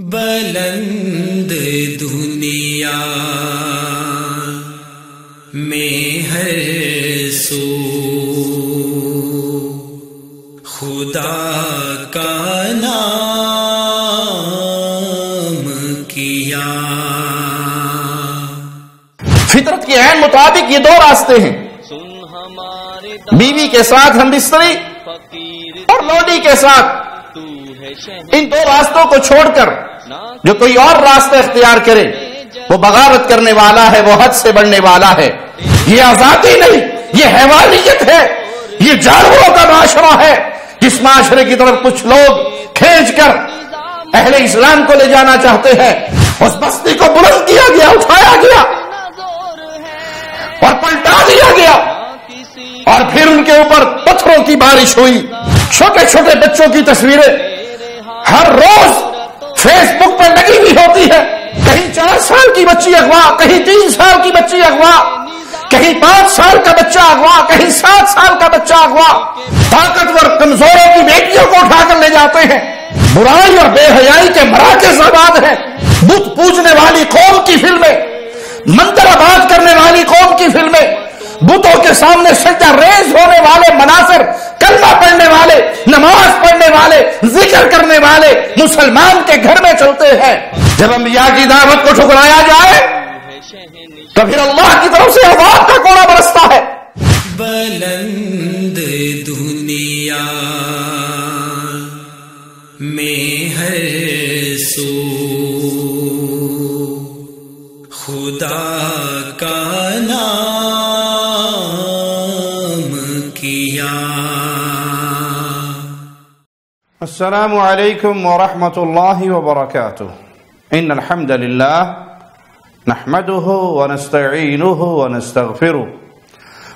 بلند دنیا میں ہر سو خدا کا نام کیا۔ فطرت کے عین مطابق یہ دو راستے ہیں، بیوی کے ساتھ ہم بستری اور لوڈی کے ساتھ۔ ان دو راستوں کو چھوڑ کر جو کوئی اور راستہ اختیار کرے وہ بغاوت کرنے والا ہے، وہ حد سے بڑھنے والا ہے۔ یہ آزادی نہیں، یہ حیوانیت ہے، یہ جانوروں کا معاشرہ ہے جس معاشرے کی طرف کچھ لوگ کھینچ کر اہل اسلام کو لے جانا چاہتے ہیں۔ اس بستی کو بلند کیا گیا، اٹھایا گیا اور پلٹا دیا گیا، اور پھر ان کے اوپر پتھروں کی بارش ہوئی۔ چھوٹے چھوٹے بچوں کی تصویریں ہر روز فیس بک پر لگی ہوئی ہوتی ہے، کہیں 4 سال کی بچی اغوا، کہیں 3 سال کی بچی اغوا، کہیں 5 سال کا بچہ اغوا، کہیں 7 سال کا بچہ اغوا۔ طاقتور کمزوروں کی بیٹیوں کو اٹھا کر لے جاتے ہیں۔ برائی اور بے حیائی کے مراکز آباد ہیں۔ بت پوجنے والی قوم کی فلمیں، مندر آباد کرنے والی قوم کی فلمیں، بتوں کے سامنے سجدہ ریز ہونے والے مناظر، کلمہ پڑھنے والے، نماز پڑھنے والے، ذکر کرنے والے مسلمان کے گھر میں چلتے ہیں۔ جب انبیاء کی دعوت کو ٹھکرایا جائے تو پھر اللہ کی طرف سے عذاب کا کوڑا برستا ہے۔ بلند دنیا میں ہر سو خدا کا نام کیا۔ السلام علیکم ورحمۃ اللہ وبرکاتہ۔ ان الحمد للہ نحمده ونستعینه ونستغفره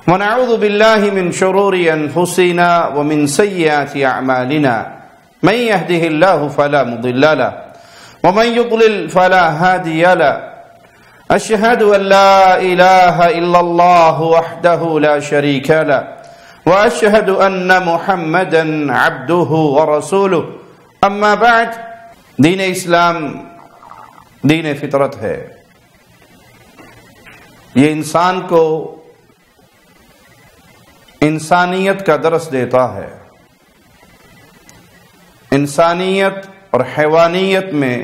ونعوذ باللہ من شرور انفسنا ومن سیئات اعمالنا من يهده الله فلا مضل له ومن يضلل فلا هادي له اشهد ان لا اله الا الله وحده لا شريك له واشهد ان محمدا عبده ورسوله اما بعد۔ دین اسلام دین فطرت ہے، یہ انسان کو انسانیت کا درس دیتا ہے۔ انسانیت اور حیوانیت میں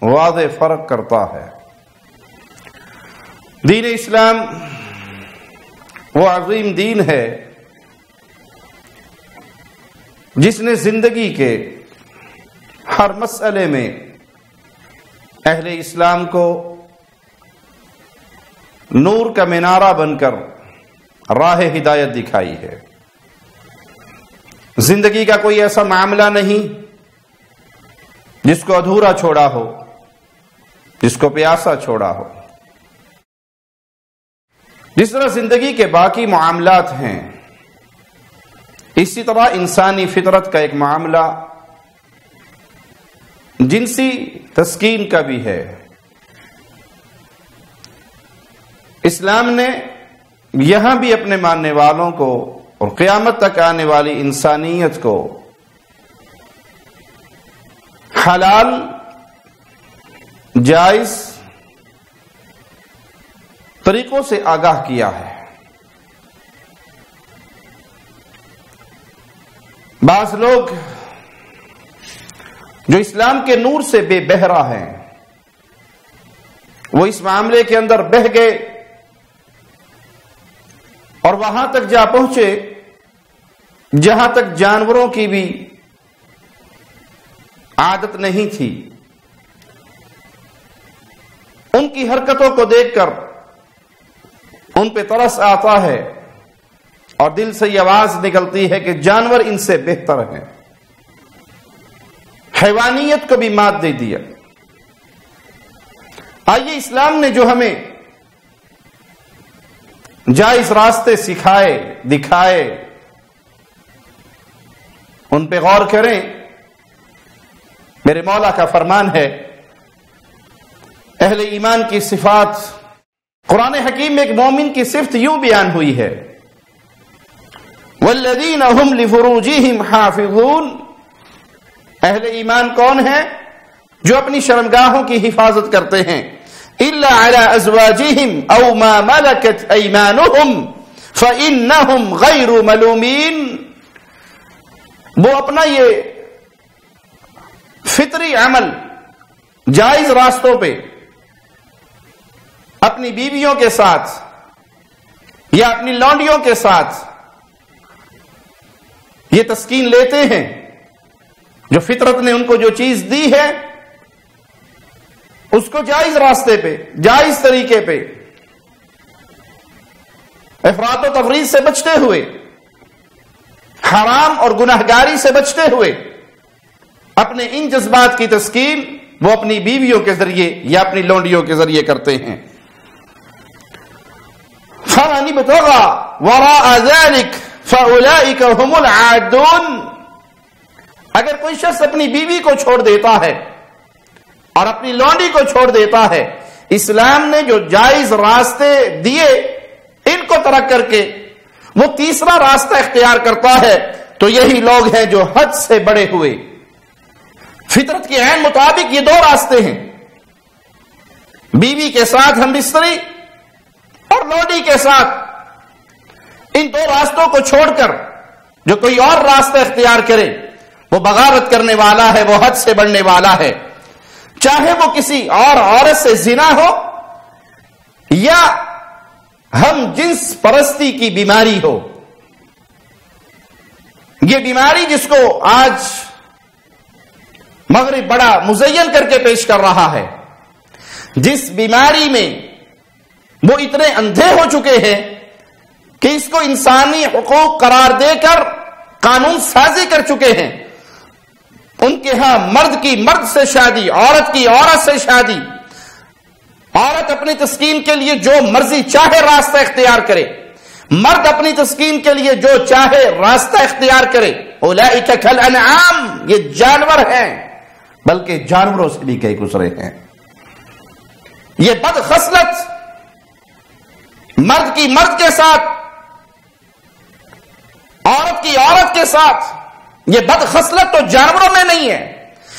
واضح فرق کرتا ہے۔ دین اسلام وہ عظیم دین ہے جس نے زندگی کے ہر مسئلے میں اہل اسلام کو نور کا مینارہ بن کر راہ ہدایت دکھائی ہے۔ زندگی کا کوئی ایسا معاملہ نہیں جس کو ادھورا چھوڑا ہو، جس کو پیاسا چھوڑا ہو۔ جس طرح زندگی کے باقی معاملات ہیں، اسی طرح انسانی فطرت کا ایک معاملہ جنسی تسکین کا بھی ہے۔ اسلام نے یہاں بھی اپنے ماننے والوں کو اور قیامت تک آنے والی انسانیت کو حلال، جائز طریقوں سے آگاہ کیا ہے۔ بعض لوگ جو اسلام کے نور سے بے بہرا ہیں وہ اس معاملے کے اندر بہہ گئے اور وہاں تک جا پہنچے جہاں تک جانوروں کی بھی عادت نہیں تھی۔ ان کی حرکتوں کو دیکھ کر ان پہ ترس آتا ہے اور دل سے یہ آواز نکلتی ہے کہ جانور ان سے بہتر ہیں۔ حیوانیت کو بھی مات دے دیا۔ آئیے اسلام نے جو ہمیں جائز راستے سکھائے، دکھائے، ان پہ غور کریں۔ میرے مولا کا فرمان ہے، اہل ایمان کی صفات قرآن حکیم میں ایک مومن کی صفت یوں بیان ہوئی ہے، والذین هم لفروجہم حافظون۔ اہل ایمان کون ہیں؟ جو اپنی شرمگاہوں کی حفاظت کرتے ہیں الا علی ازواجہم او ما ملکت ایمانہم فانہم غیر ملومین، وہ اپنا یہ فطری عمل جائز راستوں پہ اپنی بیویوں کے ساتھ یا اپنی لونڈیوں کے ساتھ یہ تسکین لیتے ہیں، جو فطرت نے ان کو جو چیز دی ہے اس کو جائز راستے پہ، جائز طریقے پہ، افراط و تفریط سے بچتے ہوئے، حرام اور گناہگاری سے بچتے ہوئے اپنے ان جذبات کی تسکین وہ اپنی بیویوں کے ذریعے یا اپنی لونڈیوں کے ذریعے کرتے ہیں۔ فَمَنِ ابْتَغَىٰ وَرَاءَ ذَلِكَ فَأُولَٰئِكَ هُمُ الْعَادُونَ، اگر کوئی شخص اپنی بیوی کو چھوڑ دیتا ہے اور اپنی لونڈی کو چھوڑ دیتا ہے، اسلام نے جو جائز راستے دیے ان کو ترک کر کے وہ تیسرا راستہ اختیار کرتا ہے، تو یہی لوگ ہیں جو حد سے بڑے ہوئے۔ فطرت کے عین مطابق یہ دو راستے ہیں، بیوی کے ساتھ ہم بستری اور لونڈی کے ساتھ، ان دو راستوں کو چھوڑ کر جو کوئی اور راستہ اختیار کرے وہ بغاوت کرنے والا ہے، وہ حد سے بڑھنے والا ہے، چاہے وہ کسی اور عورت سے زنا ہو یا ہم جنس پرستی کی بیماری ہو۔ یہ بیماری جس کو آج مغرب بڑا مزین کر کے پیش کر رہا ہے، جس بیماری میں وہ اتنے اندھے ہو چکے ہیں کہ اس کو انسانی حقوق قرار دے کر قانون سازی کر چکے ہیں۔ ان کے ہاں مرد کی مرد سے شادی، عورت کی عورت سے شادی، عورت اپنی تسکین کے لیے جو مرضی چاہے راستہ اختیار کرے، مرد اپنی تسکین کے لیے جو چاہے راستہ اختیار کرے۔ اولئک کالانعام، یہ جانور ہیں بلکہ جانوروں سے بھی کئی گزرے ہیں۔ یہ بد خصلت مرد کی مرد کے ساتھ، عورت کی عورت کے ساتھ، یہ بد خصلت تو جانوروں میں نہیں ہے،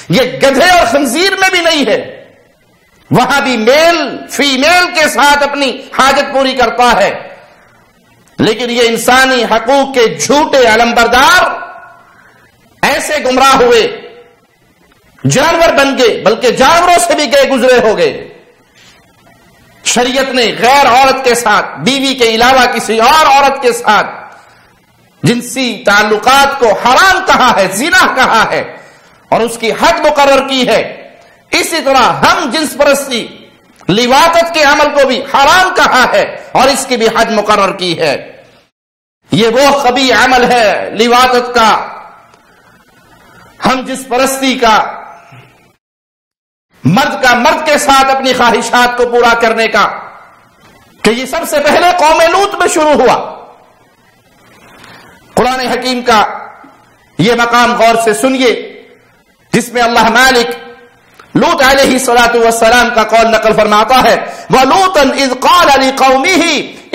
یہ گدھے اور خنزیر میں بھی نہیں ہے۔ وہاں بھی میل فیمیل کے ساتھ اپنی حاجت پوری کرتا ہے، لیکن یہ انسانی حقوق کے جھوٹے علمبردار ایسے گمراہ ہوئے، جانور بن گئے، بلکہ جانوروں سے بھی گئے گزرے ہو گئے۔ شریعت نے غیر عورت کے ساتھ، بیوی کے علاوہ کسی اور عورت کے ساتھ جنسی تعلقات کو حرام کہا ہے، زنا کہا ہے اور اس کی حد مقرر کی ہے۔ اسی طرح ہم جنس پرستی، لواطت کے عمل کو بھی حرام کہا ہے اور اس کی بھی حد مقرر کی ہے۔ یہ وہ قبیح عمل ہے لواطت کا، ہم جنس پرستی کا، مرد کا مرد کے ساتھ اپنی خواہشات کو پورا کرنے کا، کہ یہ سب سے پہلے قوم لوط میں شروع ہوا۔ قرآن حکیم کا یہ مقام غور سے سنیے جس میں اللہ مالک لوط علیہ السلام کا قول نقل فرماتا ہے، وَلُوطًا إِذْ قَالَ لِقَوْمِهِ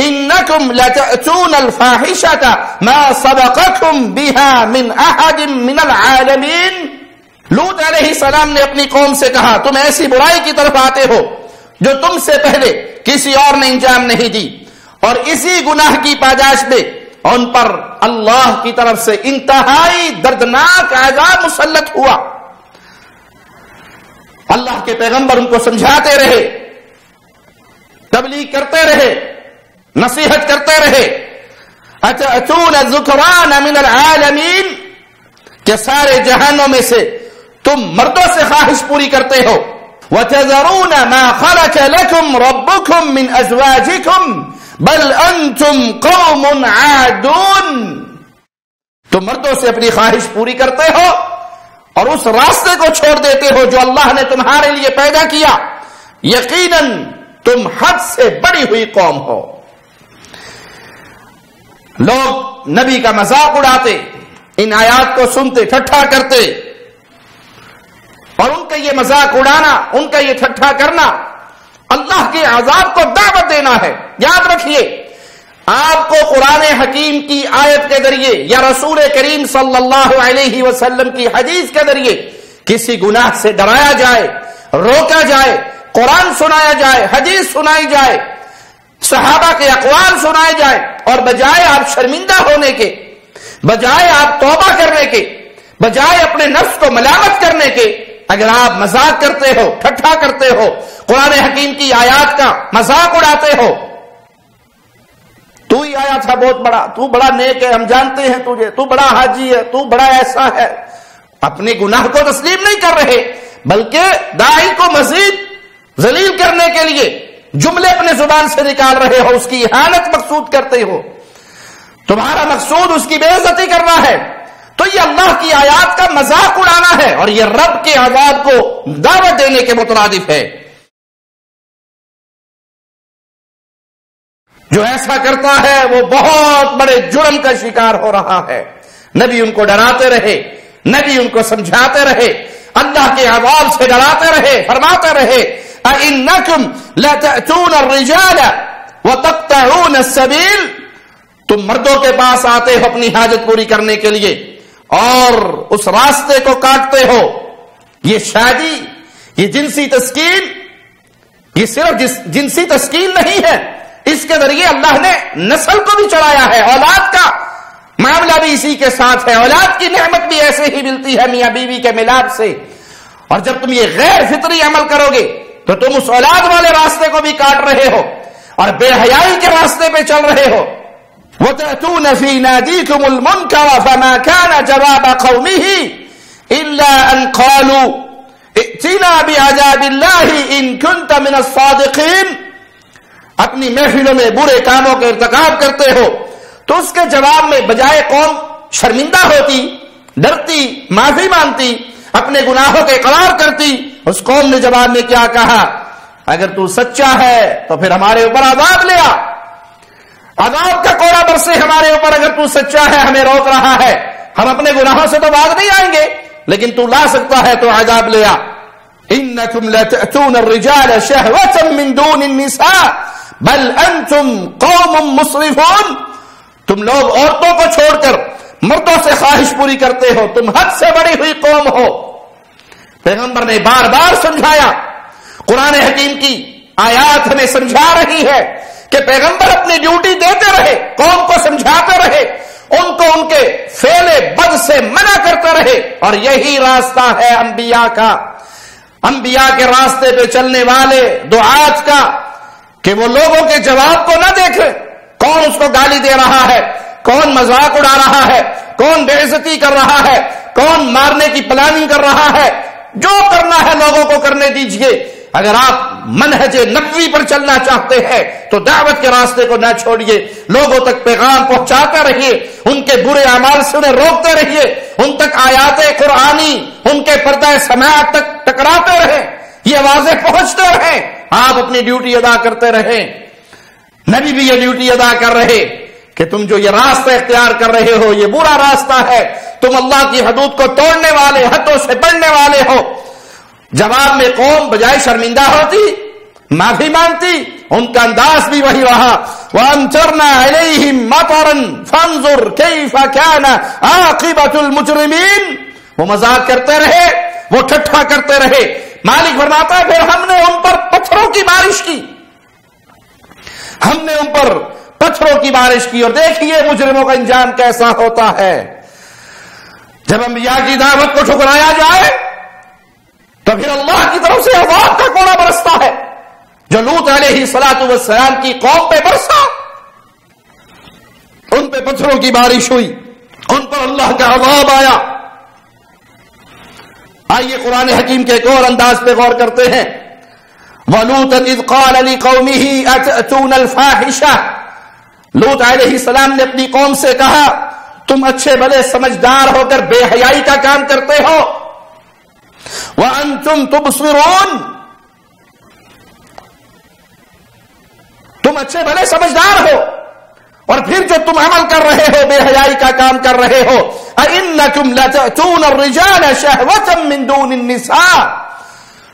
إِنَّكُمْ لَتَأْتُونَ الْفَاحِشَةَ مَا سَبَقَكُمْ بِهَا مِنْ أَحَدٍ مِنَ الْعَالَمِينَ۔ لوط علیہ السلام نے اپنی قوم سے کہا، تم ایسی برائی کی طرف آتے ہو جو تم سے پہلے کسی اور نے انجام نہیں دی، اور اسی گناہ کی پاداش میں ان پر اللہ کی طرف سے انتہائی دردناک عذاب مسلط ہوا۔ اللہ کے پیغمبر ان کو سمجھاتے رہے، تبلیغ کرتے رہے، نصیحت کرتے رہے، اتأتون الذکران من العالمین، کہ سارے جہانوں میں سے تم مردوں سے خواہش پوری کرتے ہو، وتذرون ما خلق لكم ربكم من ازواجكم بل انتم قوم عادون، تم مردوں سے اپنی خواہش پوری کرتے ہو اور اس راستے کو چھوڑ دیتے ہو جو اللہ نے تمہارے لیے پیدا کیا، یقیناً تم حد سے بڑی ہوئی قوم ہو۔ لوگ نبی کا مذاق اڑاتے، ان آیات کو سنتے، ٹھٹھا کرتے، اور ان کا یہ مذاق اڑانا، ان کا یہ ٹھٹھا کرنا اللہ کے عذاب کو دعوت دینا ہے۔ یاد رکھیے، آپ کو قرآن حکیم کی آیت کے ذریعے یا رسول کریم صلی اللہ علیہ وسلم کی حدیث کے ذریعے کسی گناہ سے ڈرایا جائے، روکا جائے، قرآن سنایا جائے، حدیث سنائی جائے، صحابہ کے اقوال سنائے جائے، اور بجائے آپ شرمندہ ہونے کے، بجائے آپ توبہ کرنے کے، بجائے اپنے نفس کو ملامت کرنے کے، اگر آپ مذاق کرتے ہو، ٹھٹھا کرتے ہو، قرآن حکیم کی آیات کا مذاق اڑاتے ہو، تو ہی آیا تھا بہت بڑا، تو بڑا نیک ہے، ہم جانتے ہیں تجھے، تو بڑا حاجی ہے، تو بڑا ایسا ہے، اپنے گناہ کو تسلیم نہیں کر رہے، بلکہ داعی کو مزید ذلیل کرنے کے لیے جملے اپنے زبان سے نکال رہے ہو، اس کی اہانت مقصود کرتے ہو، تمہارا مقصود اس کی بے عزتی کرنا ہے، تو یہ اللہ کی آیات کا مذاق اڑانا ہے، اور یہ رب کے عذاب کو دعوت دینے کے مترادف ہے۔ جو ایسا کرتا ہے وہ بہت بڑے جرم کا شکار ہو رہا ہے۔ نبی ان کو ڈراتے رہے، نبی ان کو سمجھاتے رہے، اللہ کے عذاب سے ڈراتے رہے، فرماتے رہے اَإِنَّكُمْ لَتَأْتُونَ الرِّجَالَ وَتَقْطَعُونَ السَّبِيلَ، تم مردوں کے پاس آتے ہو اپنی حاجت پوری کرنے کے لیے اور اس راستے کو کاٹتے ہو۔ یہ شادی، یہ جنسی تسکین، یہ صرف جنسی تسکین نہیں ہے، اس کے ذریعے اللہ نے نسل کو بھی چڑھایا ہے، اولاد کا معاملہ بھی اسی کے ساتھ ہے، اولاد کی نعمت بھی ایسے ہی ملتی ہے میاں بیوی کے ملاپ سے۔ اور جب تم یہ غیر فطری عمل کرو گے تو تم اس اولاد والے راستے کو بھی کاٹ رہے ہو اور بے حیائی کے راستے پہ چل رہے ہو۔ وَتَأْتُونَ فِي نَادِيكُمُ الْمُنْكَرَ فَمَا كَانَ جَوَابَ قَوْمِهِ إِلَّا أَنْ قَالُوا ائْتِنَا بِعَذَابِ اللَّهِ إِن كُنْتَ مِنَ الصَّادِقِينَ، اپنی محفلوں میں برے کاموں کا ارتکاب کرتے ہو تو اس کے جواب میں بجائے قوم شرمندہ ہوتی، ڈرتی، معافی مانگتی، اپنے گناہوں کا اقرار کرتی، اس قوم نے جواب میں کیا کہا؟ اگر تو سچا ہے تو پھر ہمارے اوپر عذاب لے آ، عذاب کا کوڑا برسے ہمارے اوپر، اگر تو سچا ہے ہمیں روک رہا ہے، ہم اپنے گناہوں سے تو باز نہیں آئیں گے، لیکن تو لا سکتا ہے تو عذاب لے آ۔ انکم لتأتون الرجال شہوة من دون النساء بل انتم قوم مسرفون، تم لوگ عورتوں کو چھوڑ کر مردوں سے خواہش پوری کرتے ہو، تم حد سے بڑی ہوئی قوم ہو۔ پیغمبر نے بار بار سمجھایا، قرآن حکیم کی آیات ہمیں سمجھا رہی ہے کہ پیغمبر اپنی ڈیوٹی دیتے رہے، قوم کو سمجھاتے رہے، ان کو ان کے فعل بد سے منع کرتے رہے، اور یہی راستہ ہے انبیاء کا، انبیاء کے راستے پہ چلنے والے دعات کا، کہ وہ لوگوں کے جواب کو نہ دیکھیں، کون اس کو گالی دے رہا ہے، کون مذاق اڑا رہا ہے، کون بے عزتی کر رہا ہے، کون مارنے کی پلاننگ کر رہا ہے، جو کرنا ہے لوگوں کو کرنے دیجئے۔ اگر آپ منہج نبوی پر چلنا چاہتے ہیں تو دعوت کے راستے کو نہ چھوڑیے، لوگوں تک پیغام پہنچاتے رہیے، ان کے برے اعمال سے انہیں روکتے رہیے، ان تک آیات قرآنی ان کے پردہ سماعت تک ٹکراتے رہیں، یہ واضح پہنچتے رہیں، آپ اپنی ڈیوٹی ادا کرتے رہیں۔ نبی بھی یہ ڈیوٹی ادا کر رہے کہ تم جو یہ راستہ اختیار کر رہے ہو یہ برا راستہ ہے، تم اللہ کی حدود کو توڑنے والے، حدوں سے بڑھنے والے ہو۔ جواب میں قوم بجائے شرمندہ ہوتی، معافی مانگتی، ان کا انداز بھی وہی رہا، وَأَمْطَرْنَا عَلَيْهِمْ مَطَرًا فَانظُرْ كَيْفَ كَانَ عَاقِبَةُ الْمُجْرِمِينَ، وہ مذاق کرتے رہے، وہ ٹھٹھا کرتے رہے۔ مالک فرماتا ہے پھر ہم نے ان پر پتھروں کی بارش کی، ہم نے ان پر پتھروں کی بارش کی، اور دیکھیے مجرموں کا انجام کیسا ہوتا ہے۔ جب انبیاء کی دعوت کو ٹھکرایا جائے تو پھر اللہ کی طرف سے عذاب کا کوڑا برستا ہے، جو لوط علیہ السلام کی قوم پہ برسا، ان پہ پتھروں کی بارش ہوئی، ان پر اللہ کا عذاب آیا۔ آئیے قرآن حکیم کے ایک اور انداز پہ غور کرتے ہیں۔ وَلُوطًا إِذْ قَالَ لِقَوْمِهِ أَتَأْتُونَ الْفَاحِشَةَ، لوط علیہ السلام نے اپنی قوم سے کہا تم اچھے بھلے سمجھدار ہو کر بے حیائی کا کام کرتے ہو، وَأَنْتُمْ تُبْصِرُونَ، تم اچھے بھلے سمجھدار ہو، اور پھر جو تم عمل کر رہے ہو، بے حیائی کا کام کر رہے ہو، أَإِنَّكُمْ لَتَأْتُونَ الرِّجَالَ شَهْوَةً مِّن دُونِ النِّسَاءِ،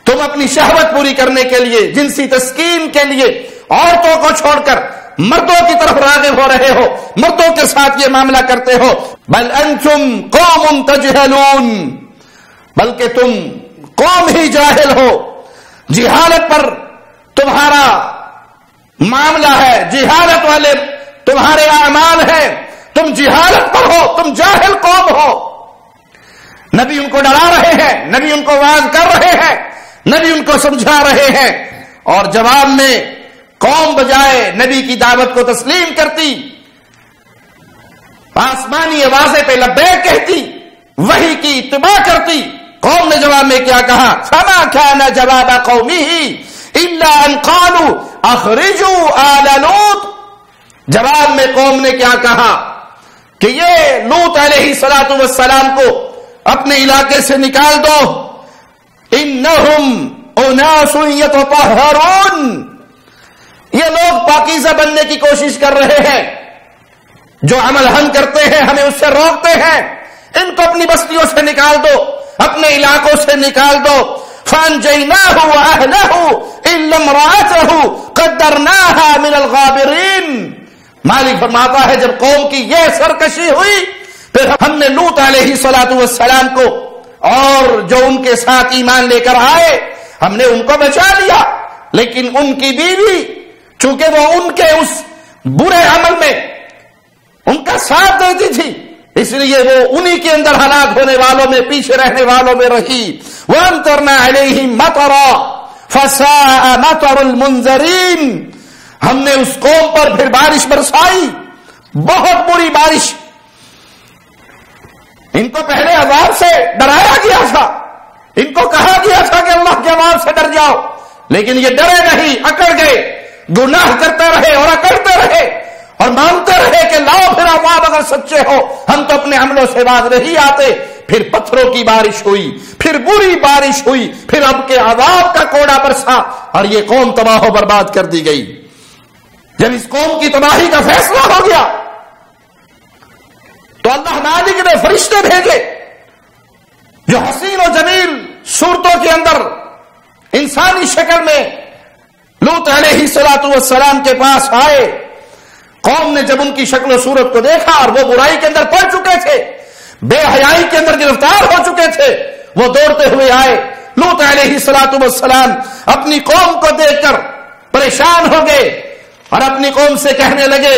تم اپنی شہوت پوری کرنے کے لیے، جنسی تسکین کے لیے عورتوں کو چھوڑ کر مردوں کی طرف راغب ہو رہے ہو، مردوں کے ساتھ یہ معاملہ کرتے ہو۔ بل انتم قوم تجہلون، بلکہ تم قوم ہی جاہل ہو، جہالت پر تمہارا معاملہ ہے، جہالت والے تمہارے اعمال ہیں، تم جہالت پر ہو، تم جاہل قوم ہو۔ نبی ان کو ڈرا رہے ہیں، نبی ان کو واعظ کر رہے ہیں، نبی ان کو سمجھا رہے ہیں، اور جواب میں قوم بجائے نبی کی دعوت کو تسلیم کرتی، آسمانی آوازیں پہ لبیک کہتی، وحی کی اتباع کرتی۔ قوم نے جواب میں کیا کہا؟ فما كان جواب قومه الا ان قالوا اخرجوا آل لوط۔ جواب میں قوم نے کیا کہا کہ یہ لوط علیہ الصلوۃ والسلام کو اپنے علاقے سے نکال دو، انہم اناس یتطہرون، یہ لوگ پاکیزہ بننے کی کوشش کر رہے ہیں، جو عمل ہم کرتے ہیں ہمیں اس سے روکتے ہیں، ان کو اپنی بستیوں سے نکال دو، اپنے علاقوں سے نکال دو۔ فانجیناہ واہلہ الا امرأتہ قدرناها من الغابرین۔ مالک فرماتا ہے جب قوم کی یہ سرکشی ہوئی پھر ہم نے لوط علیہ الصلوۃ والسلام کو اور جو ان کے ساتھ ایمان لے کر آئے ہم نے ان کو بچا لیا، لیکن ان کی بیوی چونکہ وہ ان کے اس برے عمل میں ان کا ساتھ دیتی تھی، اس لیے وہ انہی کے اندر ہلاک ہونے والوں میں، پیچھے رہنے والوں میں رہی۔ وَأَمْطَرْنَا عَلَيْهِمْ مَطَرًا فَسَاءَ مَطَرُ الْمُنذَرِينَ۔ ہم نے اس قوم پر پھر بارش برسائی، بہت بری بارش۔ ان کو پہلے عذاب سے ڈرایا گیا تھا، ان کو کہا گیا تھا کہ اللہ کے عذاب سے ڈر جاؤ، لیکن یہ ڈرے نہیں، اکڑ گئے، گناہ کرتے رہے اور اکڑتے رہے اور مانتے رہے کہ لاؤ پھر عذاب اگر سچے ہو، ہم تو اپنے عملوں سے باز نہیں آتے۔ پھر پتھروں کی بارش ہوئی، پھر بری بارش ہوئی، پھر اب کے عذاب کا کوڑا برسا اور یہ قوم تباہ و برباد کر دی گئی۔ جب اس قوم کی تباہی کا فیصلہ ہو گیا تو اللہ مالک نے فرشتے بھیجے جو حسین و جمیل صورتوں کے اندر انسانی شکل میں لوط علیہ الصلوۃ والسلام کے پاس آئے۔ قوم نے جب ان کی شکل و صورت کو دیکھا اور وہ برائی کے اندر پڑ چکے تھے، بے حیائی کے اندر گرفتار ہو چکے تھے، وہ دوڑتے ہوئے آئے۔ لوط علیہ الصلوۃ والسلام اپنی قوم کو دیکھ کر پریشان ہو گئے اور اپنی قوم سے کہنے لگے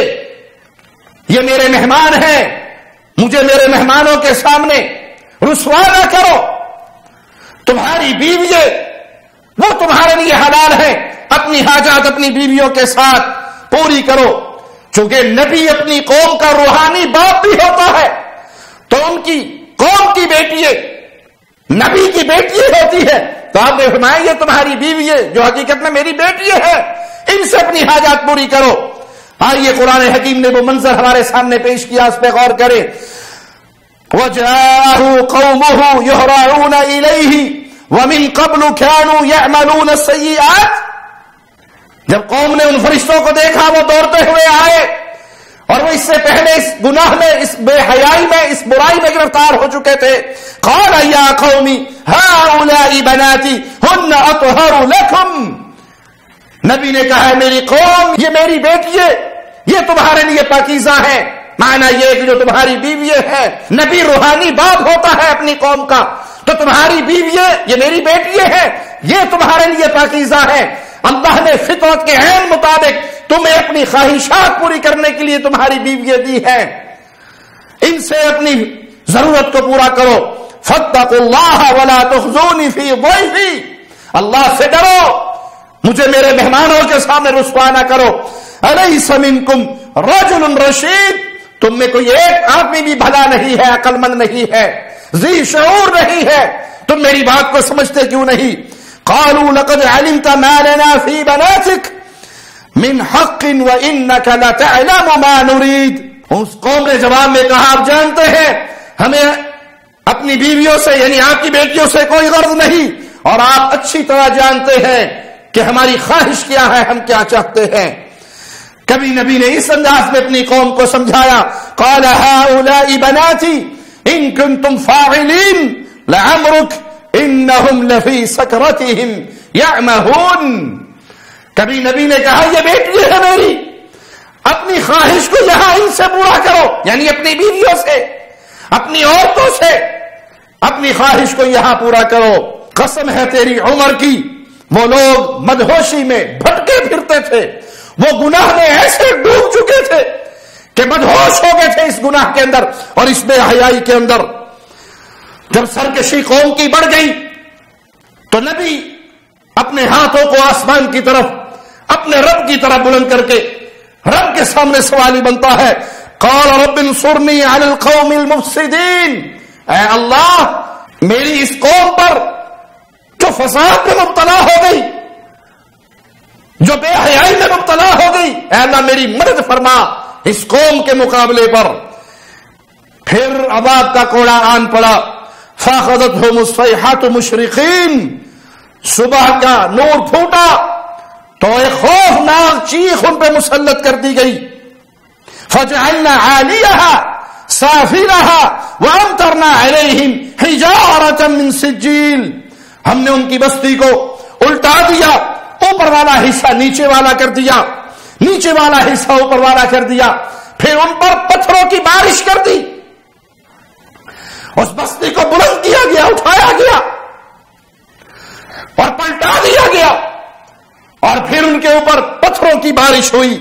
یہ میرے مہمان ہیں، مجھے میرے مہمانوں کے سامنے رسوا نہ کرو، تمہاری بیوییں وہ تمہارے لیے حلال ہے، اپنی حاجات اپنی بیویوں کے ساتھ پوری کرو۔ چونکہ نبی اپنی قوم کا روحانی باپ بھی ہوتا ہے تو ان کی قوم کی بیٹی نبی کی بیٹی ہوتی ہے، تو آپ نے فرمایا یہ تمہاری بیوی ہے جو حقیقت میں میری بیٹی ہے، ان سے اپنی حاجات پوری کرو۔ آئیے قرآن حکیم نے وہ منظر ہمارے سامنے پیش کیا، اس پہ غور کریں۔ وَجَاءَهُ قَوْمُهُ يُهْرَعُونَ إِلَيْهِ وَمِن قَبْلُ كَانُوا يَعْمَلُونَ السَّيِّئَاتِ۔ جب قوم نے ان فرشتوں کو دیکھا وہ دوڑتے ہوئے آئے اور وہ اس سے پہلے اس گناہ میں، اس بے حیائی میں، اس برائی میں گرفتار ہو چکے تھے۔ قَالَ يَا قَوْمِ هَؤُلَاءِ بَنَاتِي هُنَّ أَطْهَرُ لَكُمْ۔ نبی نے کہا ہے میری قوم یہ میری بیٹیاں، یہ تمہارے لیے پاکیزہ ہے، معنی یہ کہ جو تمہاری بیویاں ہیں، نبی روحانی باپ ہوتا ہے اپنی قوم کا، تو تمہاری بیویاں یہ میری بیٹیاں ہیں، یہ تمہارے لیے پاکیزہ ہے۔ اللہ نے فطرت کے عین مطابق تمہیں اپنی خواہشات پوری کرنے کے لیے تمہاری بیویاں دی ہیں، ان سے اپنی ضرورت کو پورا کرو۔ فاتقوا اللہ ولا تخزونی فی ضیفی، اللہ سے ڈرو، مجھے میرے مہمانوں کے سامنے رسوا نہ کرو۔ الیس منکم رجل رشید، تم میں کوئی ایک آدمی بھی بھلا نہیں ہے، عقل مند نہیں ہے، ذی شعور نہیں ہے، تم میری بات کو سمجھتے کیوں نہیں؟ قالوا لقد علمت ما لنا في بناتك من حق وانك لتعلم ما نريد۔ اس قوم نے جواب میں کہا آپ جانتے ہیں ہمیں اپنی بیویوں سے یعنی آپ کی بیٹیوں سے کوئی غرض نہیں، اور آپ اچھی طرح جانتے ہیں کہ ہماری خواہش کیا ہے، ہم کیا چاہتے ہیں۔ کبھی نبی نے اس انداز میں اپنی قوم کو سمجھایا، قال هؤلاء بناتي ان كنتم فاعلين لعمرك انہم لفی سکرتہم یعمہون۔ کبھی نبی نے کہا یہ بیٹی ہے میری، اپنی خواہش کو یہاں ان سے پورا کرو، یعنی اپنی بیویوں سے، اپنی عورتوں سے، اپنی خواہش کو یہاں پورا کرو. قسم ہے تیری عمر کی، وہ لوگ مدہوشی میں بھٹکے پھرتے تھے، وہ گناہ میں ایسے ڈوب چکے تھے کہ مدہوش ہو گئے تھے اس گناہ کے اندر اور اس بے حیائی کے اندر. جب سرکشی قوم کی بڑھ گئی تو نبی اپنے ہاتھوں کو آسمان کی طرف اپنے رب کی طرف بلند کر کے رب کے سامنے سوال ہی بنتا ہے، قال رب انصرنی علی القوم المفسدین، اے اللہ میری اس قوم پر جو فساد میں مبتلا ہو گئی، جو بے حیائی میں مبتلا ہو گئی، اے اللہ میری مدد فرما اس قوم کے مقابلے پر. پھر عذاب کا کوڑا آن پڑا، فاخذتهم الصیحة مشرقین، صبح کا نور پھوٹا تو ایک خوفناک چیخ ان پہ مسلط کر دی گئی. فجعلنا عالیہا سافلہا وامطرنا علیہم حجارۃ من سجیل، ہم نے ان کی بستی کو الٹا دیا، اوپر والا حصہ نیچے والا کر دیا، نیچے والا حصہ اوپر والا کر دیا، پھر ان پر پتھروں کی بارش کر دی. اس بستی کو بلند کیا گیا، اٹھایا گیا اور پلٹا دیا گیا، اور پھر ان کے اوپر پتھروں کی بارش ہوئی.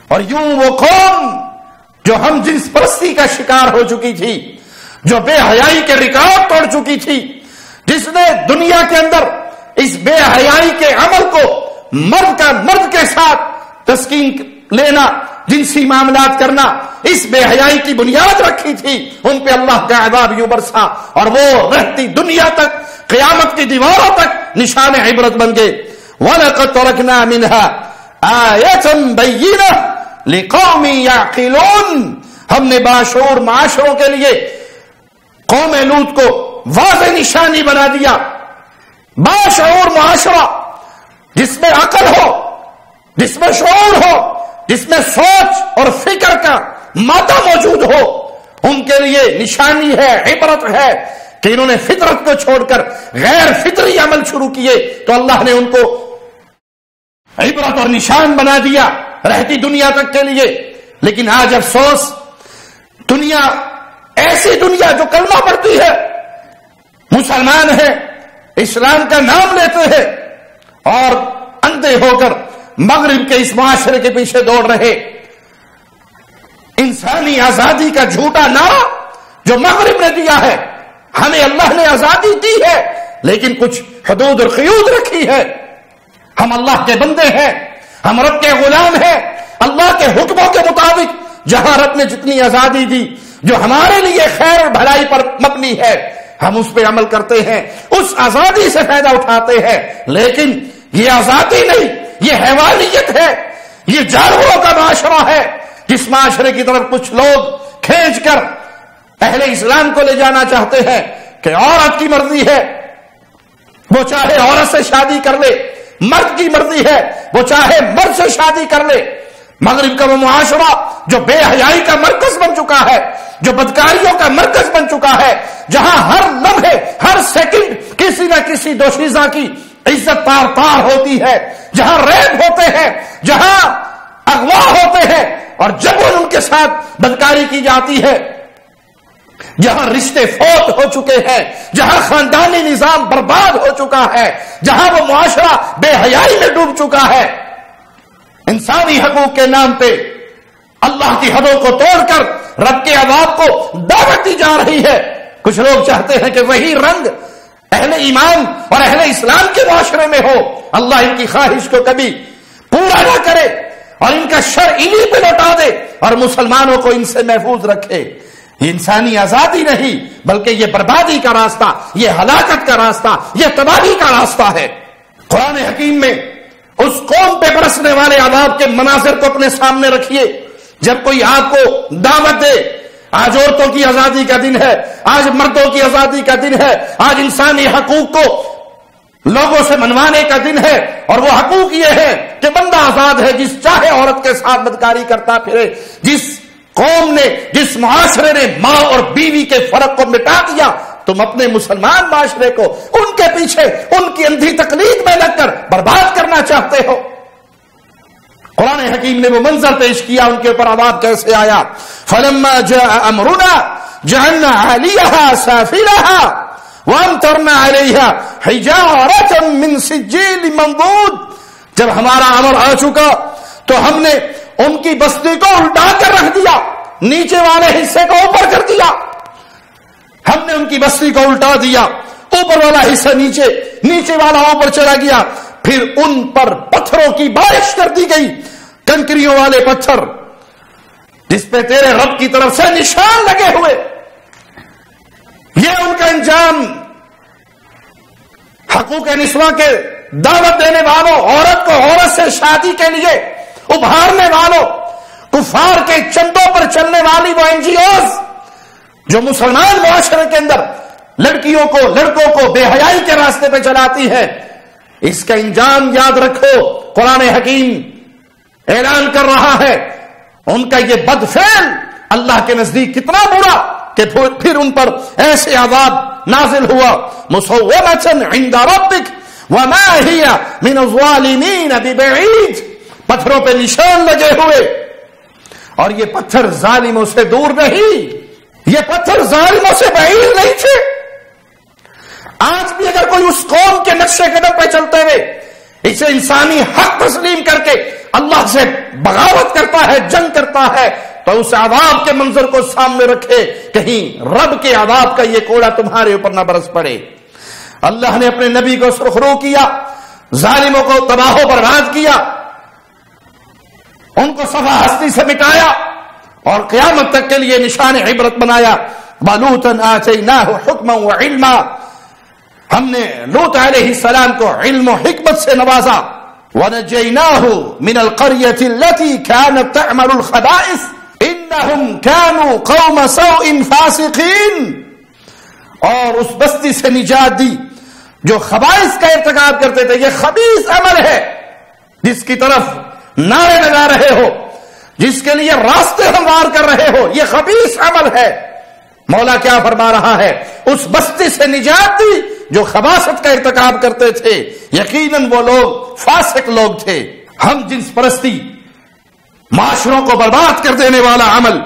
اور یوں وہ قوم جو ہم جنس پرستی کا شکار ہو چکی تھی، جو بے حیائی کے ریکارڈ توڑ چکی تھی، جس نے دنیا کے اندر اس بے حیائی کے عمل کو مرد کا مرد کے ساتھ تسکین لینا، جنسی معاملات کرنا، اس بے حیائی کی بنیاد رکھی تھی، ان پہ اللہ کا عذاب یوں برسا اور وہ رہتی دنیا تک، قیامت کی دیواروں تک نشان عبرت بن گئے. وَلَقَدْ تَرَكْنَا مِنْهَا آیَةً بَيِّنَةً لِقَوْمٍ يَعْقِلُونَ، ہم نے باشعور معاشروں کے لیے قوم لوط کو واضح نشانی بنا دیا. باشعور معاشرہ جس میں عقل ہو، جس میں شعور ہو، جس میں سوچ اور فکر کا مادہ موجود ہو، ان کے لیے نشانی ہے، عبرت ہے کہ انہوں نے فطرت کو چھوڑ کر غیر فطری عمل شروع کیے تو اللہ نے ان کو عبرت اور نشان بنا دیا رہتی دنیا تک کے لیے. لیکن آج افسوس، دنیا ایسی دنیا جو کلمہ پڑھتی ہے، مسلمان ہے، اسلام کا نام لیتے ہیں اور اندھے ہو کر مغرب کے اس معاشرے کے پیچھے دوڑ رہے. انسانی آزادی کا جھوٹا نعرہ جو مغرب نے دیا ہے، ہمیں اللہ نے آزادی دی ہے لیکن کچھ حدود اور قیود رکھی ہے. ہم اللہ کے بندے ہیں، ہم رب کے غلام ہیں. اللہ کے حکموں کے مطابق جہاں رب نے جتنی آزادی دی جو ہمارے لیے خیر اور بھلائی پر مبنی ہے، ہم اس پہ عمل کرتے ہیں، اس آزادی سے فائدہ اٹھاتے ہیں. لیکن یہ آزادی نہیں، یہ حیوانیت ہے، یہ جانوروں کا معاشرہ ہے جس معاشرے کی طرف کچھ لوگ کھینچ کر اہل اسلام کو لے جانا چاہتے ہیں کہ عورت کی مرضی ہے، وہ چاہے عورت سے شادی کر لے، مرد کی مرضی ہے وہ چاہے مرد سے شادی کر لے. مغرب کا وہ معاشرہ جو بے حیائی کا مرکز بن چکا ہے، جو بدکاریوں کا مرکز بن چکا ہے، جہاں ہر لمحے ہر سیکنڈ کسی نہ کسی دوشیزہ کی عزت پار پار ہوتی ہے، جہاں ریپ ہوتے ہیں، جہاں اغوا ہوتے ہیں اور جب ان کے ساتھ بدکاری کی جاتی ہے، جہاں رشتے فوت ہو چکے ہیں، جہاں خاندانی نظام برباد ہو چکا ہے، جہاں وہ معاشرہ بے حیائی میں ڈوب چکا ہے، انسانی حقوق کے نام پہ اللہ کی حدوں کو توڑ کر رب کے عذاب کو دعوت دی جا رہی ہے. کچھ لوگ چاہتے ہیں کہ وہی رنگ اہل ایمان اور اہل اسلام کے معاشرے میں ہو. اللہ ان کی خواہش کو کبھی پورا نہ کرے اور ان کا شر انہی پہ لوٹا دے اور مسلمانوں کو ان سے محفوظ رکھے. یہ انسانی آزادی نہیں بلکہ یہ بربادی کا راستہ، یہ ہلاکت کا راستہ، یہ تباہی کا راستہ ہے. قرآن حکیم میں اس قوم پہ برسنے والے عذاب کے مناظر کو اپنے سامنے رکھیے. جب کوئی آپ کو دعوت دے، آج عورتوں کی آزادی کا دن ہے، آج مردوں کی آزادی کا دن ہے، آج انسانی حقوق کو لوگوں سے منوانے کا دن ہے، اور وہ حقوق یہ ہے کہ بندہ آزاد ہے، جس چاہے عورت کے ساتھ بدکاری کرتا پھرے. جس قوم نے، جس معاشرے نے ماں اور بیوی کے فرق کو مٹا دیا، تم اپنے مسلمان معاشرے کو ان کے پیچھے ان کی اندھی تقلید میں لگ کر برباد کرنا چاہتے ہو. قرآن حکیم نے وہ منظر پیش کیا ان کے اوپر عذاب کیسے آیا. فلما جاء امرنا جعلنا عاليها سافلها وامطرنا عليها حجارة من سجيل منضود. جب ہمارا امر آ چکا تو ہم نے ان کی بستی کو الٹا کر رکھ دیا, نیچے والے حصے کو اوپر کر دیا. ہم نے ان کی بستی کو الٹا دیا, اوپر والا حصہ نیچے, نیچے والا اوپر چلا گیا. پھر ان پر پتھروں کی بارش کر دی گئی, کنکریوں والے پتھر جس پہ تیرے رب کی طرف سے نشان لگے ہوئے. یہ ان کا انجام. حقوق نسواں کے دعوت دینے والوں, عورت کو عورت سے شادی کے لیے ابھارنے والوں, کفار کے چندوں پر چلنے والی وہ NGOs جو مسلمان معاشرے کے اندر لڑکیوں کو, لڑکوں کو بے حیائی کے راستے پہ چلاتی ہے, اس کا انجام یاد رکھو. قرآن حکیم اعلان کر رہا ہے ان کا یہ بد فعل اللہ کے نزدیک کتنا برا کہ پھر ان پر ایسے عذاب نازل ہوا. مسومۃ عند ربک وما ہی من الظالمین ببعید. پتھروں پہ نشان لگے ہوئے, اور یہ پتھر ظالموں سے دور نہیں, یہ پتھر ظالموں سے بعید نہیں تھے. آج بھی اگر کوئی اس قوم کے نقشے قدم پہ چلتے ہوئے اسے انسانی حق تسلیم کر کے اللہ سے بغاوت کرتا ہے, جنگ کرتا ہے, تو اس عذاب کے منظر کو سامنے رکھے, کہیں رب کے عذاب کا یہ کوڑا تمہارے اوپر نہ برس پڑے. اللہ نے اپنے نبی کو سرخرو کیا, ظالموں کو تباہ و برباد کیا, ان کو صفحہ ہستی سے مٹایا اور قیامت تک کے لیے نشان عبرت بنایا. وَلُوطًا آتَيْنَاهُ حُكْمًا وَعِلْمًا. ہم نے لوط علیہ السلام کو علم و حکمت سے نوازا. وَنَجَّيْنَاهُ مِنَ الْقَرْيَةِ الَّتِي كَانَتْ تَعْمَلُ الْخَبَائِثَ إِنَّهُمْ كَانُوا قَوْمَ سَوْءٍ فَاسِقِينَ. اور اس بستی سے نجات دی جو خبائث کا ارتکاب کرتے تھے. یہ خبیث عمل ہے جس کی طرف نعرے لگا رہے ہو, جس کے لیے راستے ہموار کر رہے ہو, یہ خبیث عمل ہے. مولا کیا فرما رہا ہے؟ اس بستی سے نجات دی جو خباثت کا ارتکاب کرتے تھے. یقیناً وہ لوگ فاسق لوگ تھے. ہم جنس پرستی, معاشروں کو برباد کر دینے والا عمل,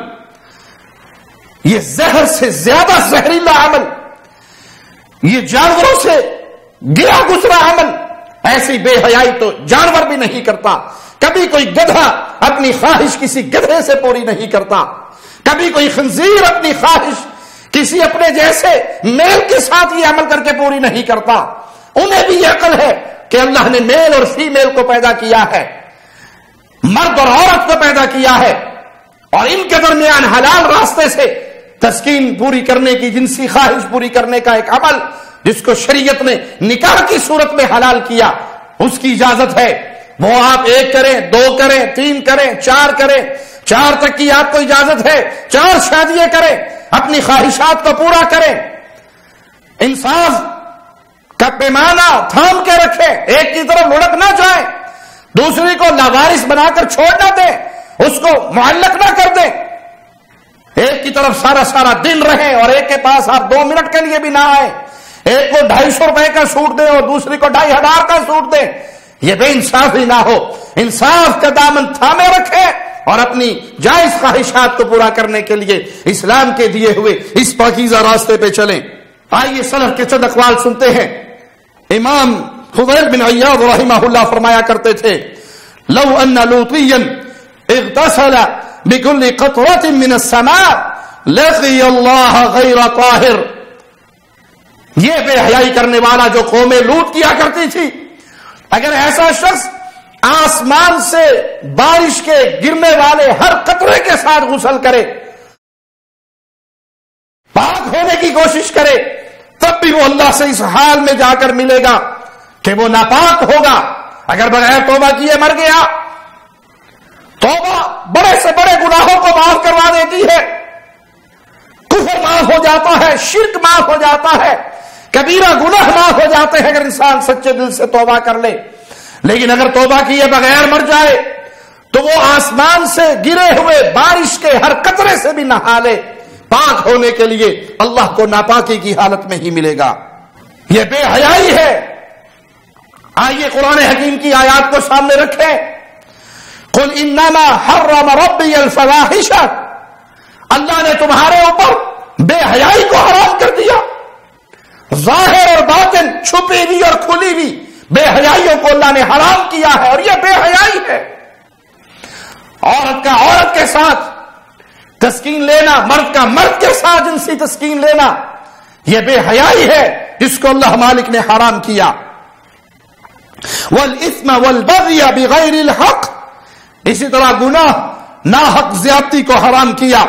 یہ زہر سے زیادہ زہریلا عمل, یہ جانوروں سے گرا گزرا عمل. ایسی بے حیائی تو جانور بھی نہیں کرتا. کبھی کوئی گدھا اپنی خواہش کسی گدھے سے پوری نہیں کرتا. کبھی کوئی خنزیر اپنی خواہش کسی اپنے جیسے میل کے ساتھ یہ عمل کر کے پوری نہیں کرتا. انہیں بھی یہ عقل ہے کہ اللہ نے میل اور فیمیل کو پیدا کیا ہے, مرد اور عورت کو پیدا کیا ہے, اور ان کے درمیان حلال راستے سے تسکین پوری کرنے کی, جنسی خواہش پوری کرنے کا ایک عمل جس کو شریعت نے نکاح کی صورت میں حلال کیا, اس کی اجازت ہے. وہ آپ 1 کریں, 2 کریں, 3 کریں, 4 کریں, 4 تک کی آپ کو اجازت ہے. 4 شادیاں کریں, اپنی خواہشات کو پورا کریں. انصاف کا پیمانہ تھام کے رکھیں, ایک کی طرف لڑک نہ جائیں, دوسری کو لاوارث بنا کر چھوڑ نہ دیں, اس کو معلق نہ کر دیں. ایک کی طرف سارا دن رہیں اور ایک کے پاس آپ 2 منٹ کے لیے بھی نہ آئیں. ایک کو 250 روپے کا سوٹ دیں اور دوسری کو 2500 کا سوٹ دیں. یہ بے انصافی نہ ہو. انصاف کا دامن تھامے رکھیں اور اپنی جائز خواہشات کو پورا کرنے کے لیے اسلام کے دیے ہوئے اس پاکیزہ راستے پہ چلیں. آئیے سلف کے چند اقوال سنتے ہیں. امام فضیل بن عیاض رحمہ اللہ فرمایا کرتے تھے, لو ان لوطیا اغتسل بكل قطرة من السماء لقي الله غير طاهر. یہ بے حیائی کرنے والا جو قوم لوط کیا کرتی تھی, اگر ایسا شخص آسمان سے بارش کے گرنے والے ہر قطرے کے ساتھ غسل کرے, پاک ہونے کی کوشش کرے, تب بھی وہ اللہ سے اس حال میں جا کر ملے گا کہ وہ ناپاک ہوگا. اگر بغیر توبہ کیے مر گیا, توبہ بڑے سے بڑے گناہوں کو معاف کروا دیتی ہے. کفر معاف ہو جاتا ہے, شرک معاف ہو جاتا ہے, کبیرہ گناہ معاف ہو جاتے ہیں اگر انسان سچے دل سے توبہ کر لے. لیکن اگر توبہ کیے بغیر مر جائے تو وہ آسمان سے گرے ہوئے بارش کے ہر قطرے سے بھی نہا لے, پاک ہونے کے لیے اللہ کو ناپاکی کی حالت میں ہی ملے گا. یہ بے حیائی ہے. آئیے قرآن حکیم کی آیات کو سامنے رکھیں. قل انما حرم ربی الفواحش, اللہ نے تمہارے اوپر بے حیائی کو حرام کر دیا. ظاہر اور باطن، چھپی بھی اور کھلی بھی بے حیائیوں کو اللہ نے حرام کیا ہے، اور یہ بے حیائی ہے. عورت کا عورت کے ساتھ تسکین لینا، مرد کا مرد کے ساتھ جنسی تسکین لینا، یہ بے حیائی ہے جس کو اللہ مالک نے حرام کیا. والإثم والبغي بغیر الحق، اسی طرح گناہ ناحق زیادتی کو حرام کیا.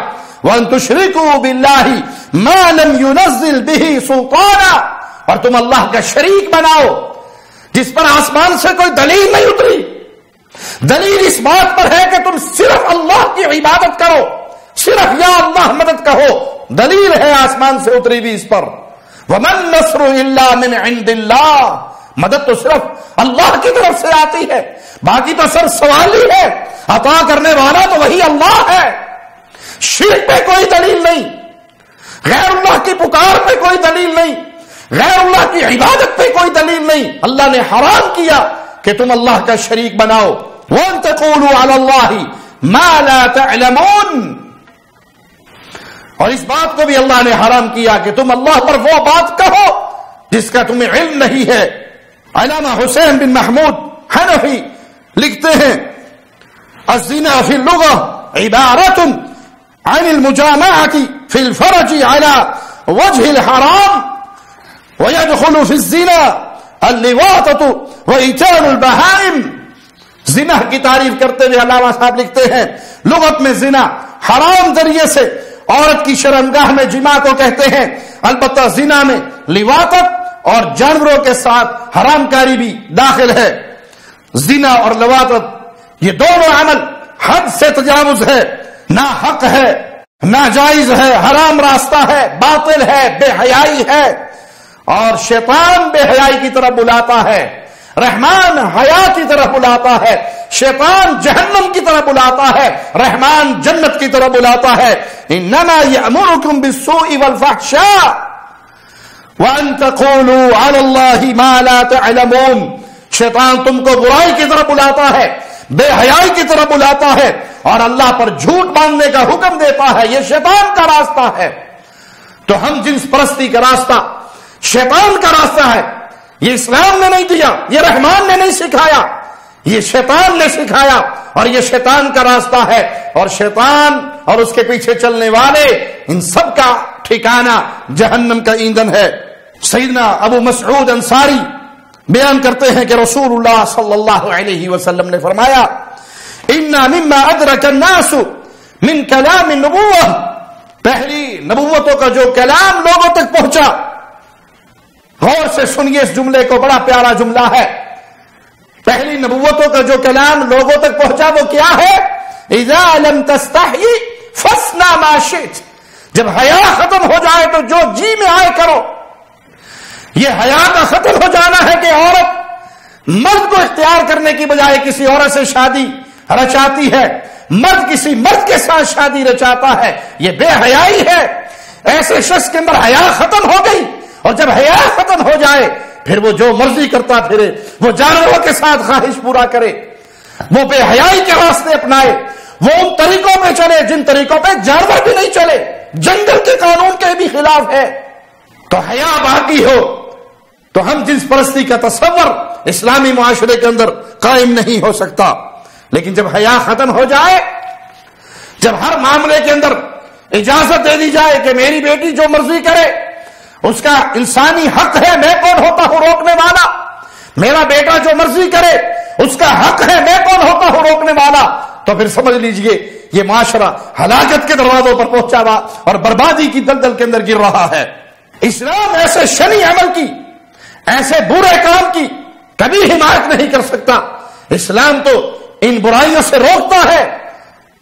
وَأَن تُشْرِكُوا بِاللَّهِ مَا لَمْ يُنَزِّلْ بِهِ سُلْطَانًا، اور تم اللہ کا شریک بناؤ جس پر آسمان سے کوئی دلیل نہیں اتری. دلیل اس بات پر ہے کہ تم صرف اللہ کی عبادت کرو، صرف یا اللہ مدد کہو، دلیل ہے آسمان سے اتری بھی اس پر. وَمَن نَّصْرُ إِلَّا مِنْ عِنْدِ اللَّهِ، مدد تو صرف اللہ کی طرف سے آتی ہے، باقی تو سر سوال ہی ہے. عطا کرنے والا تو وہی اللہ ہے. شرک پہ کوئی دلیل نہیں، غیر اللہ کی پکار پہ کوئی دلیل نہیں، غیر اللہ کی عبادت پہ کوئی دلیل نہیں. اللہ نے حرام کیا کہ تم اللہ کا شریک بناؤ. وَأَن تَقُولُوا عَلَى اللَّهِ مَا لَا تَعْلَمُونَ، اور اس بات کو بھی اللہ نے حرام کیا کہ تم اللہ پر وہ بات کہو جس کا تمہیں علم نہیں ہے. علامہ حسین بن محمود حنفی لکھتے ہیں الزنا فی اللغہ عبارت عن المجامعة في الفرج على وجه الحرام ويدخل في الزنا اللواطة وإيتان البهائم. زنا کی تعریف کرتے ہوئے علامہ صاحب لکھتے ہیں لغت میں زنا حرام ذریعے سے عورت کی شرمگاہ میں جماع کو کہتے ہیں، البتہ زنا میں لواطت اور جانوروں کے ساتھ حرام کاری بھی داخل ہے. زنا اور لواطت یہ دونوں عمل حد سے تجاوز ہے، نہ حق ہے، ناجائز ہے، حرام راستہ ہے، باطل ہے، بے حیائی ہے. اور شیطان بے حیائی کی طرف بلاتا ہے، رحمان حیا کی طرف بلاتا ہے. شیطان جہنم کی طرف بلاتا ہے، رحمان جنت کی طرف بلاتا ہے. انما یأمرکم بالسوء والفحشاء وَأَن تَقُولُوا عَلَى اللَّهِ مَا لَا تَعْلَمُونَ. شیطان تم کو برائی کی طرف بلاتا ہے، بے حیائی کی طرف بلاتا ہے، اور اللہ پر جھوٹ باندھنے کا حکم دیتا ہے. یہ شیطان کا راستہ ہے. تو ہم جنس پرستی کا راستہ شیطان کا راستہ ہے، یہ اسلام نے نہیں دیا، یہ رحمان نے نہیں سکھایا، یہ شیطان نے سکھایا، اور یہ شیطان کا راستہ ہے. اور شیطان اور اس کے پیچھے چلنے والے ان سب کا ٹھکانہ جہنم کا ایندھن ہے. سیدنا ابو مسعود انصاری بیان کرتے ہیں کہ رسول اللہ صلی اللہ علیہ وسلم نے فرمایا اِنَّا مِمَّا أَدْرَكَ النَّاسُ مِن كَلَامِ النُّبُوَّةِ، پہلی نبوتوں کا جو کلام لوگوں تک پہنچا. غور سے سنیے اس جملے کو، بڑا پیارا جملہ ہے. پہلی نبوتوں کا جو کلام لوگوں تک پہنچا وہ کیا ہے؟ اِذَا لَمْ تَسْتَحْيِ فَاصْنَعْ مَا شِئْتَ، جب حیا ختم ہو جائے تو جو جی میں آئے کرو. یہ حیا کا ختم ہو جانا ہے کہ عورت مرد کو اختیار کرنے کی بجائے کسی عورت سے شادی رچاتی ہے، مرد کسی مرد کے ساتھ شادی رچاتا ہے. یہ بے حیائی ہے. ایسے شخص کے اندر حیا ختم ہو گئی، اور جب حیا ختم ہو جائے پھر وہ جو مرضی کرتا پھرے، وہ جانوروں کے ساتھ خواہش پورا کرے، وہ بے حیائی کے راستے اپنائے، وہ ان طریقوں پہ چلے جن طریقوں پہ جانور بھی نہیں چلے، جنگل کے قانون کے بھی خلاف ہے. تو حیا باقی ہو تو ہم جنس پرستی کا تصور اسلامی معاشرے کے اندر قائم نہیں ہو سکتا. لیکن جب حیا ختم ہو جائے، جب ہر معاملے کے اندر اجازت دے دی جائے کہ میری بیٹی جو مرضی کرے، اس کا انسانی حق ہے، میں کون ہوتا ہوں روکنے والا؟ میرا بیٹا جو مرضی کرے، اس کا حق ہے، میں کون ہوتا ہوں روکنے والا؟ تو پھر سمجھ لیجئے یہ معاشرہ ہلاکت کے دروازوں پر پہنچا ہوا اور بربادی کی دلدل کے اندر گر رہا ہے. اسلام ایسے شنی عمل کی، ایسے برے کام کی کبھی حمایت نہیں کر سکتا. اسلام تو ان برائیوں سے روکتا ہے.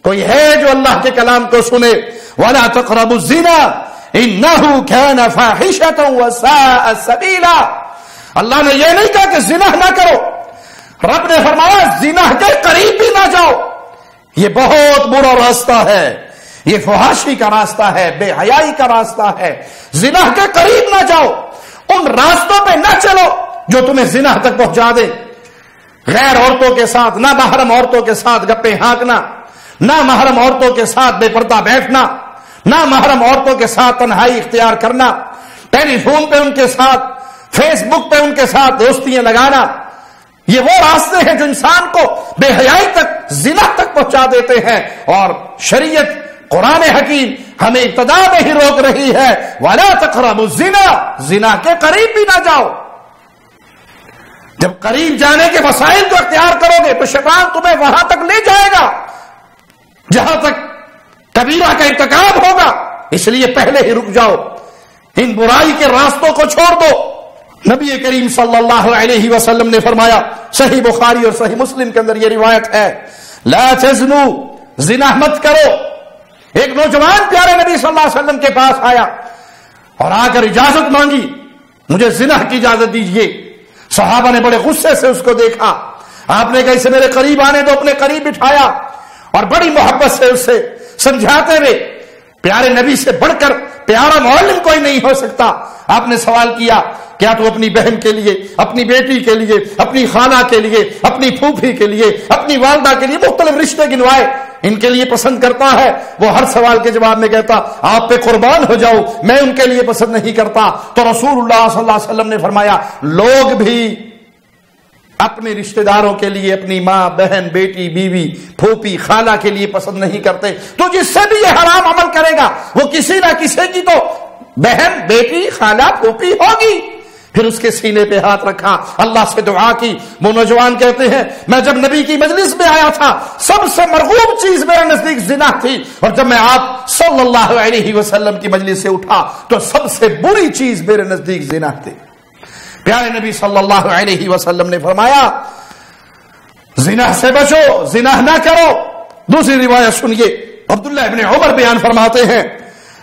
کوئی ہے جو اللہ کے کلام کو سنے، وَلَا تَقْرَبُوا الزِّنَا إِنَّهُ كَانَ فَاحِشَةً وَسَاءَ سَبِيلًا. اللہ نے یہ نہیں کہا کہ زنا نہ کرو، رب نے فرمایا زنا کے قریب بھی نہ جاؤ. یہ بہت برا راستہ ہے، یہ فحاشی کا راستہ ہے، بے حیائی کا راستہ ہے. زنا کے قریب نہ جاؤ، ان راستوں پہ نہ چلو جو تمہیں زنا تک پہنچا دے. غیر عورتوں کے ساتھ، نہ محرم عورتوں کے ساتھ گپے ہانکنا، نہ محرم عورتوں کے ساتھ بے پردہ بیٹھنا، نامحرم عورتوں کے ساتھ تنہائی اختیار کرنا، ٹیلی فون پہ ان کے ساتھ، فیس بک پہ ان کے ساتھ دوستیاں لگانا، یہ وہ راستے ہیں جو انسان کو بے حیائی تک، زنا تک پہنچا دیتے ہیں. اور شریعت قرآن حکیم ہمیں ابتدا میں ہی روک رہی ہے، وَلَا تَقْرَبُوا الزِّنَا، زنا کے قریب بھی نہ جاؤ. جب قریب جانے کے وسائل کو اختیار کرو گے تو شیطان تمہیں وہاں تک لے جائے گا جہاں تک کبیرہ کا ارتکاب ہوگا. اس لیے پہلے ہی رک جاؤ، ان برائی کے راستوں کو چھوڑ دو. نبی کریم صلی اللہ علیہ وسلم نے فرمایا، صحیح بخاری اور صحیح مسلم کے اندر یہ روایت ہے، لا تزنوا، زنا مت کرو. ایک نوجوان پیارے نبی صلی اللہ علیہ وسلم کے پاس آیا اور آ کر اجازت مانگی، مجھے زنا کی اجازت دیجیے. صحابہ نے بڑے غصے سے اس کو دیکھا. آپ نے کہا اسے میرے قریب آنے دو. اپنے قریب بٹھایا اور بڑی محبت سے اسے سمجھاتے ہوئے، پیارے نبی سے بڑھ کر پیارا معلم کوئی نہیں ہو سکتا. آپ نے سوال کیا، کیا تو اپنی بہن کے لیے، اپنی بیٹی کے لیے، اپنی خالہ کے لیے، اپنی پھوپھی کے لیے، اپنی والدہ کے لیے مختلف رشتے گنوائے، ان کے لیے پسند کرتا ہے؟ وہ ہر سوال کے جواب میں کہتا آپ پہ قربان ہو جاؤ، میں ان کے لیے پسند نہیں کرتا. تو رسول اللہ صلی اللہ علیہ وسلم نے فرمایا، لوگ بھی اپنے رشتہ داروں کے لیے، اپنی ماں، بہن، بیٹی، بیوی، پھوپھی، خالہ کے لیے پسند نہیں کرتے. تو جس سے بھی یہ حرام عمل کرے گا وہ کسی نہ کسی کی تو بہن، بیٹی، خالہ، پھوپھی ہوگی. پھر اس کے سینے پہ ہاتھ رکھا، اللہ سے دعا کی. وہ نوجوان کہتے ہیں، میں جب نبی کی مجلس میں آیا تھا سب سے مرغوب چیز میرے نزدیک زنا تھی، اور جب میں آپ صلی اللہ علیہ وسلم کی مجلس سے اٹھا تو سب سے بری چیز میرے نزدیک زنا تھی. پیارے نبی صلی اللہ علیہ وسلم نے فرمایا، زنا سے بچو، زنا نہ کرو. دوسری روایت سنیے، عبداللہ ابن عمر بیان فرماتے ہیں،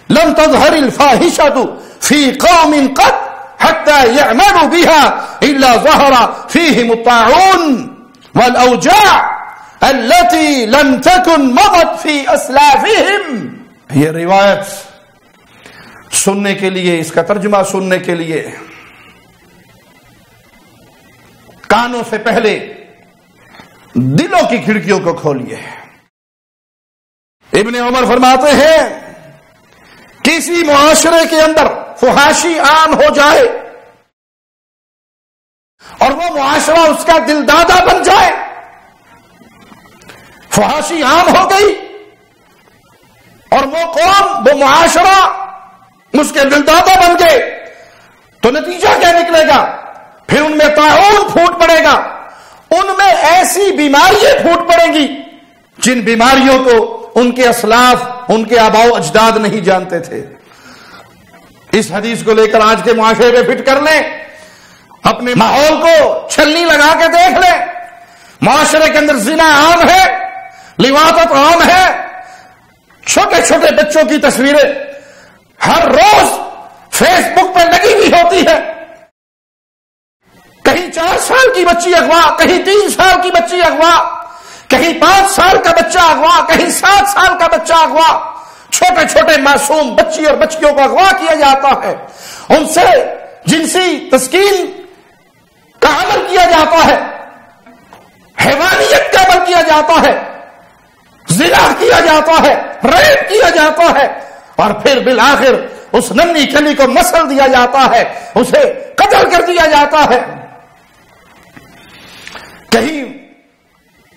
لم تظہر الفاحشۃ فی قوم قط حتى يعملوا بها إلا ظهر فيهم الطاعون والأوجاع التي لم تكن مضت في أسلافهم. یہ روایت سننے کے لیے، اس کا ترجمہ سننے کے لیے کانوں سے پہلے دلوں کی کھڑکیوں کو کھولیے. ابن عمر فرماتے ہیں، کسی معاشرے کے اندر فحاشی عام ہو جائے اور وہ معاشرہ اس کا دل دادا بن جائے، فحاشی عام ہو گئی اور وہ قوم، وہ معاشرہ اس کے دل دادا بن گئے، تو نتیجہ کیا نکلے گا؟ پھر ان میں طاعون پھوٹ پڑے گا، ان میں ایسی بیماریاں پھوٹ پڑیں گی جن بیماریوں کو ان کے اسلاف، ان کے آباء و اجداد نہیں جانتے تھے. اس حدیث کو لے کر آج کے معاشرے پہ فٹ کر لیں، اپنے ماحول کو چھلنی لگا کے دیکھ لیں. معاشرے کے اندر زنا عام ہے، لواطت عام ہے، چھوٹے چھوٹے بچوں کی تصویریں ہر روز فیس بک پہ لگی ہوئی ہوتی ہے. کہیں 4 سال کی بچی اغوا، کہیں 3 سال کی بچی اغوا، کہیں 5 سال کا بچہ اغوا، کہیں 7 سال کا بچہ اغوا. چھوٹے چھوٹے معصوم بچی اور بچیوں کو اغوا کیا جاتا ہے، ان سے جنسی تسکین کا عمل کیا جاتا ہے، حیوانیت کا عمل کیا جاتا ہے، زنا کیا جاتا ہے، ریپ کیا جاتا ہے، اور پھر بالآخر اس ننھی کلی کو مسل دیا جاتا ہے، اسے قتل کر دیا جاتا ہے. کہیں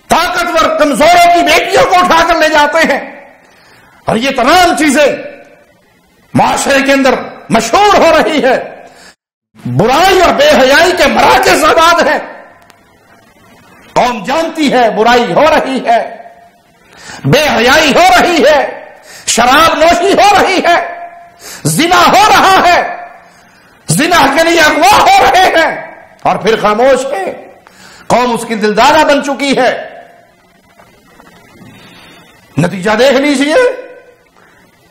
طاقتور کمزوروں کی بیٹیوں کو اٹھا کر لے جاتے ہیں، اور یہ تمام چیزیں معاشرے کے اندر مشہور ہو رہی ہے. برائی اور بے حیائی کے مراکز آباد ہیں. قوم جانتی ہے برائی ہو رہی ہے، بے حیائی ہو رہی ہے، شراب نوشی ہو رہی ہے، زنا ہو رہا ہے، زنا کے لیے اغوا ہو رہے ہیں، اور پھر خاموش ہے. قوم اس کی دلدادہ بن چکی ہے. نتیجہ دیکھ لیجئے،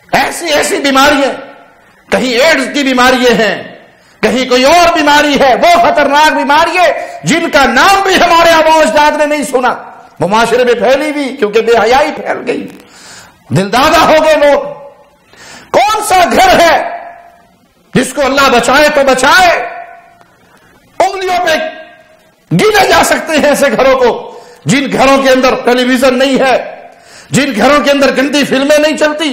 ایسی ایسی بیماریاں، کہیں ایڈز کی بیماریاں ہیں، کہیں کوئی اور بیماری ہے، وہ خطرناک بیماریاں جن کا نام بھی ہمارے آباء و اجداد نے نہیں سنا، وہ معاشرے میں پھیلی بھی کیونکہ بے حیائی پھیل گئی، دلدادہ ہو گئے لوگ. کون سا گھر ہے جس کو اللہ بچائے تو بچائے؟ انگلیوں پہ گنے جا سکتے ہیں ایسے گھروں کو جن گھروں کے اندر ٹیلی ویژن نہیں ہے، جن گھروں کے اندر گندی فلمیں نہیں چلتی،